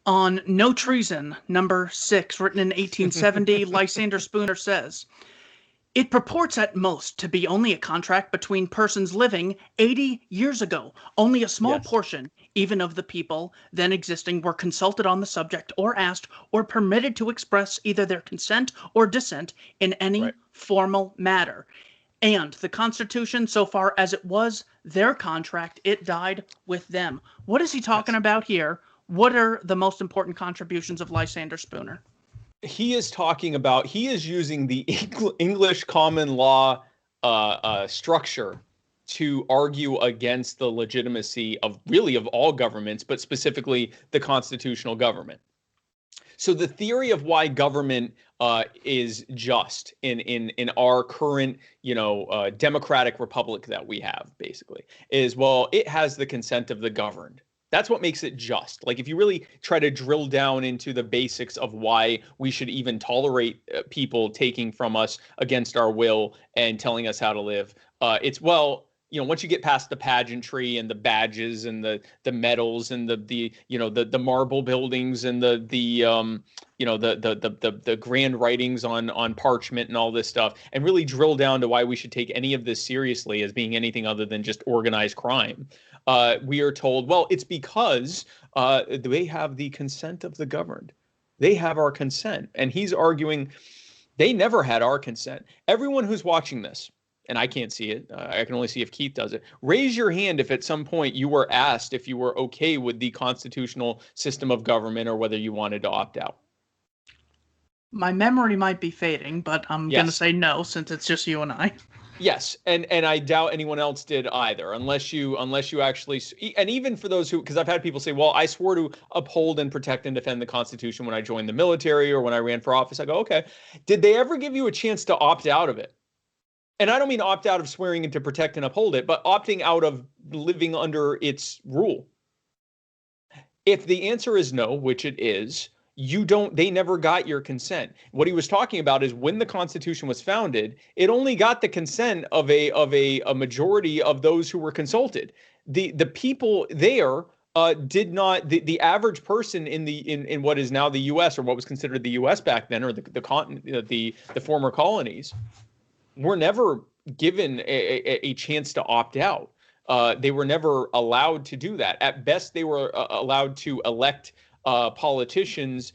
On No Treason, number 6, written in 1870, Lysander Spooner says, "It purports at most to be only a contract between persons living 80 years ago. Only a small Yes. portion, even of the people then existing, were consulted on the subject, or asked, or permitted to express either their consent or dissent in any Right. formal matter. And the Constitution, so far as it was their contract, it died with them." What is he talking Yes. about here? What are the most important contributions of Lysander Spooner? He is talking about, he is using the English common law structure to argue against the legitimacy of really of all governments, but specifically the constitutional government. So the theory of why government is just in our current, democratic republic that we have, basically, is, well, it has the consent of the governed. That's what makes it just. Like, if you really try to drill down into the basics of why we should even tolerate people taking from us against our will and telling us how to live, it's, well, once you get past the pageantry and the badges and the medals and the marble buildings and the grand writings on parchment and all this stuff, and really drill down to why we should take any of this seriously as being anything other than just organized crime, we are told, well, it's because they have the consent of the governed. They have our consent. And he's arguing they never had our consent. Everyone who's watching this, and I can't see it, I can only see if Keith does it, raise your hand if at some point you were asked if you were okay with the constitutional system of government or whether you wanted to opt out. My memory might be fading, but I'm going to Yes. say no, since it's just you and I. Yes, and I doubt anyone else did either, unless you actually, and even for those who, because I've had people say, well, I swore to uphold and protect and defend the Constitution when I joined the military or when I ran for office. I go, okay, did they ever give you a chance to opt out of it? And I don't mean opt out of swearing in to protect and uphold it, but opting out of living under its rule. If the answer is no, which it is, they never got your consent. What he was talking about is when the Constitution was founded, it only got the consent of a majority of those who were consulted. The people there did not, the average person in what is now the U.S., or what was considered the U.S. back then, or the continent, the former colonies, were never given a chance to opt out. They were never allowed to do that. At best, they were allowed to elect politicians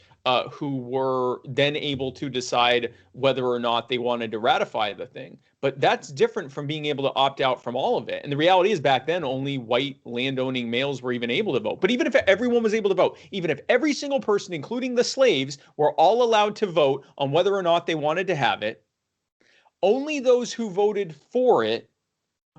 who were then able to decide whether or not they wanted to ratify the thing. But that's different from being able to opt out from all of it. And the reality is, back then, only white landowning males were even able to vote. But even if everyone was able to vote, even if every single person, including the slaves, were all allowed to vote on whether or not they wanted to have it, only those who voted for it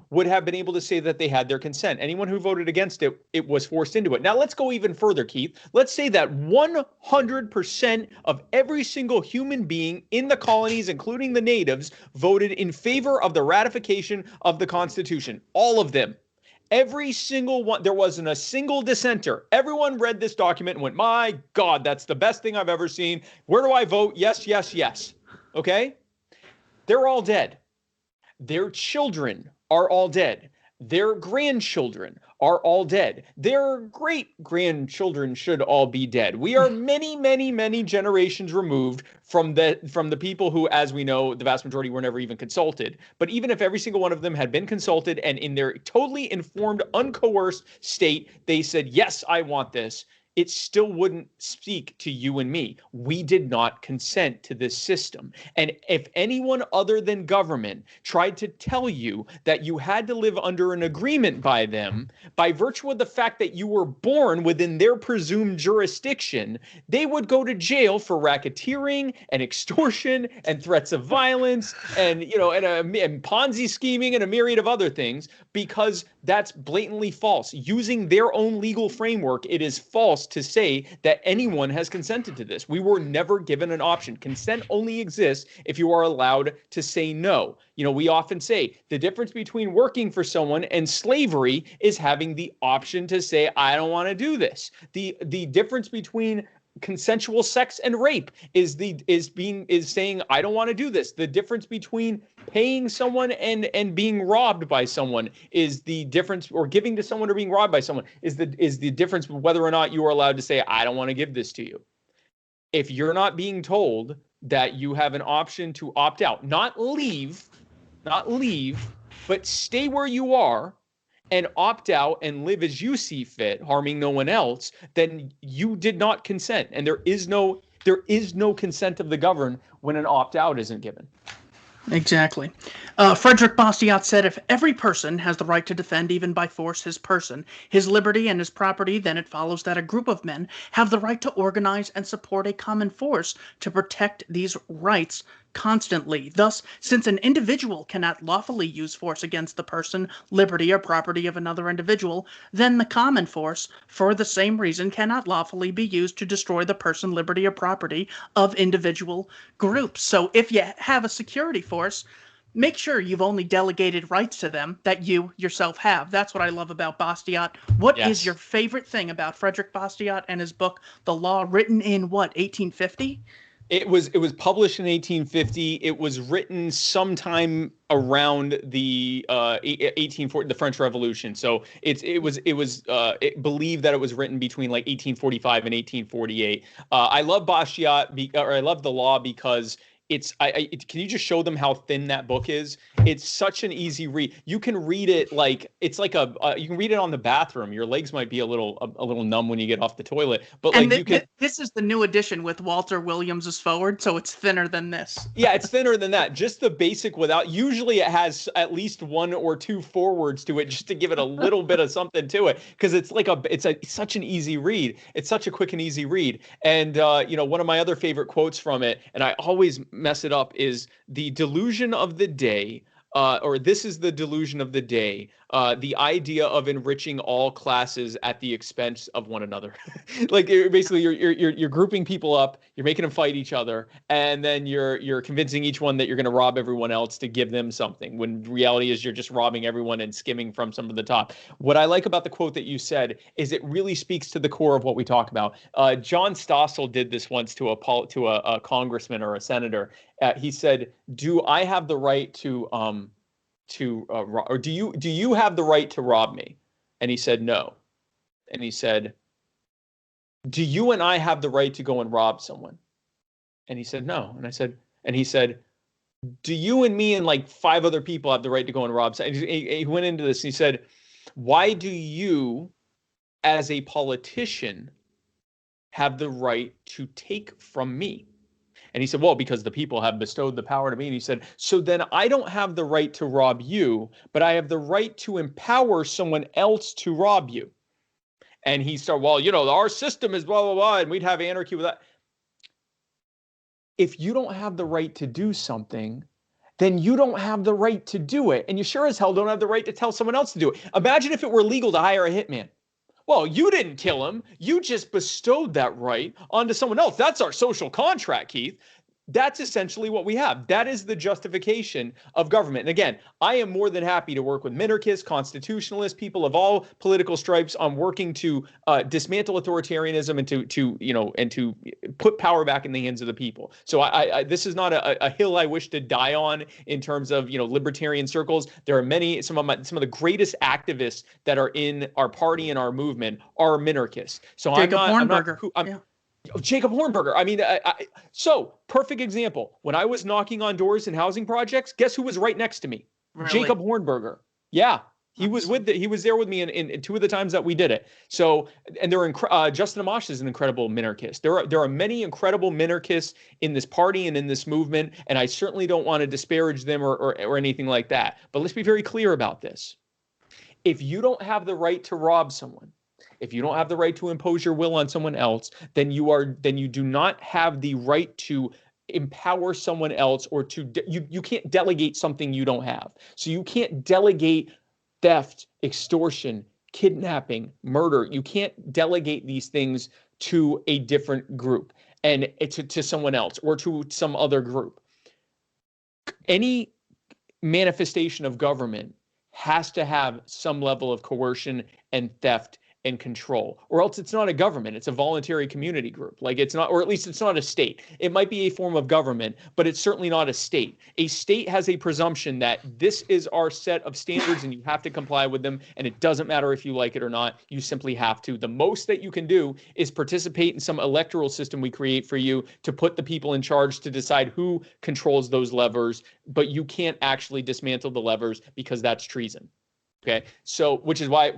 would have been able to say that they had their consent. Anyone who voted against it, it was forced into it. Now, let's go even further, Keith. Let's say that 100% of every single human being in the colonies, including the natives, voted in favor of the ratification of the Constitution. All of them. Every single one. There wasn't a single dissenter. Everyone read this document and went, my God, that's the best thing I've ever seen. Where do I vote? Yes, yes, yes. Okay? They're all dead. Their children are all dead. Their grandchildren are all dead. Their great-grandchildren should all be dead. We are many, many, many generations removed from the people who, as we know, the vast majority were never even consulted. But even if every single one of them had been consulted and in their totally informed, uncoerced state, they said, yes, I want this, it still wouldn't speak to you and me. We did not consent to this system. And if anyone other than government tried to tell you that you had to live under an agreement by them, by virtue of the fact that you were born within their presumed jurisdiction, they would go to jail for racketeering and extortion and threats of violence and, and Ponzi scheming and a myriad of other things, because that's blatantly false. Using their own legal framework, it is false to say that anyone has consented to this. We were never given an option. Consent only exists if you are allowed to say no. We often say the difference between working for someone and slavery is having the option to say, I don't want to do this. The difference between consensual sex and rape is saying I don't want to do this. The difference between paying someone and being robbed by someone is the difference, or giving to someone or being robbed by someone is the difference whether or not you are allowed to say I don't want to give this to you. If you're not being told that you have an option to opt out, not leave, but stay where you are and opt out and live as you see fit, harming no one else, then you did not consent. And there is no consent of the governed when an opt out isn't given. Exactly. Frederick Bastiat said, if every person has the right to defend, even by force, his person, his liberty, and his property, then it follows that a group of men have the right to organize and support a common force to protect these rights constantly. Thus, since an individual cannot lawfully use force against the person, liberty, or property of another individual, then the common force, for the same reason, cannot lawfully be used to destroy the person, liberty, or property of individual groups. So if you have a security force, make sure you've only delegated rights to them that you yourself have. That's what I love about Bastiat. What is your favorite thing about Frederick Bastiat and his book, The Law, written in what, 1850? It was published in 1850. It was written sometime around the 1840, the French Revolution. So it was believed that it was written between like 1845 and 1848. I love Bastiat, or I love The Law because can you just show them how thin that book is? It's such an easy read. You can read it like it's like you can read it on the bathroom. Your legs might be a little numb when you get off the toilet, but like you can. This is the new edition with Walter Williams's forward, so it's thinner than this. Yeah, it's thinner than that. Just the basic without. Usually, it has at least one or two forewords to it, just to give it a little bit of something to it, because it's such an easy read. It's such a quick and easy read. And one of my other favorite quotes from it, and I always mess it up, is the delusion of the day, or this is the delusion of the day, the idea of enriching all classes at the expense of one another. Like basically you're grouping people up, you're making them fight each other, and then you're convincing each one that you're going to rob everyone else to give them something, when reality is you're just robbing everyone and skimming from some of the top. What I like about the quote that you said is it really speaks to the core of what we talk about. John Stossel did this once to a congressman or a senator. He said, "Do I have the right to or do you have the right to rob me?" And he said, "No." And he said, "Do you and I have the right to go and rob someone?" And he said, "No." And he said, "Do you and me and like 5 other people have the right to go and rob someone?" He went into this and he said, "Why do you, as a politician, have the right to take from me?" And he said, "Well, because the people have bestowed the power to me." And he said, "So then I don't have the right to rob you, but I have the right to empower someone else to rob you." And he started, "Well, our system is blah, blah, blah, and we'd have anarchy with that." If you don't have the right to do something, then you don't have the right to do it. And you sure as hell don't have the right to tell someone else to do it. Imagine if it were legal to hire a hitman. Well, you didn't kill him. You just bestowed that right onto someone else. That's our social contract, Keith. That's essentially what we have. That is the justification of government. And again, I am more than happy to work with minarchists, constitutionalists, people of all political stripes on working to dismantle authoritarianism and to put power back in the hands of the people. So this is not a hill I wish to die on in terms of libertarian circles. There are some of the greatest activists that are in our party and our movement are minarchists. So Jacob Hornberger. Jacob Hornberger. I mean, so perfect example. When I was knocking on doors in housing projects, guess who was right next to me? Really? Jacob Hornberger. Yeah, he was there with me in 2 of the times that we did it. So, and Justin Amash is an incredible minarchist. There are many incredible minarchists in this party and in this movement, and I certainly don't want to disparage them or anything like that. But let's be very clear about this. If you don't have the right to rob someone, if you don't have the right to impose your will on someone else, then you do not have the right to empower someone else, or you can't delegate something you don't have. So you can't delegate theft, extortion, kidnapping, murder. You can't delegate these things to a different group and to someone else or to some other group. Any manifestation of government has to have some level of coercion and theft and control, or else it's not a government. It's a voluntary community group. Like it's not, or at least it's not a state. It might be a form of government, but it's certainly not a state. A state has a presumption that this is our set of standards and you have to comply with them. And it doesn't matter if you like it or not. You simply have to. The most that you can do is participate in some electoral system we create for you to put the people in charge to decide who controls those levers, but you can't actually dismantle the levers because that's treason. Okay. So, which is why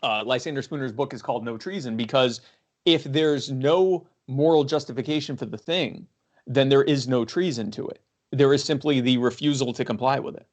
Lysander Spooner's book is called No Treason, because if there's no moral justification for the thing, then there is no treason to it. There is simply the refusal to comply with it.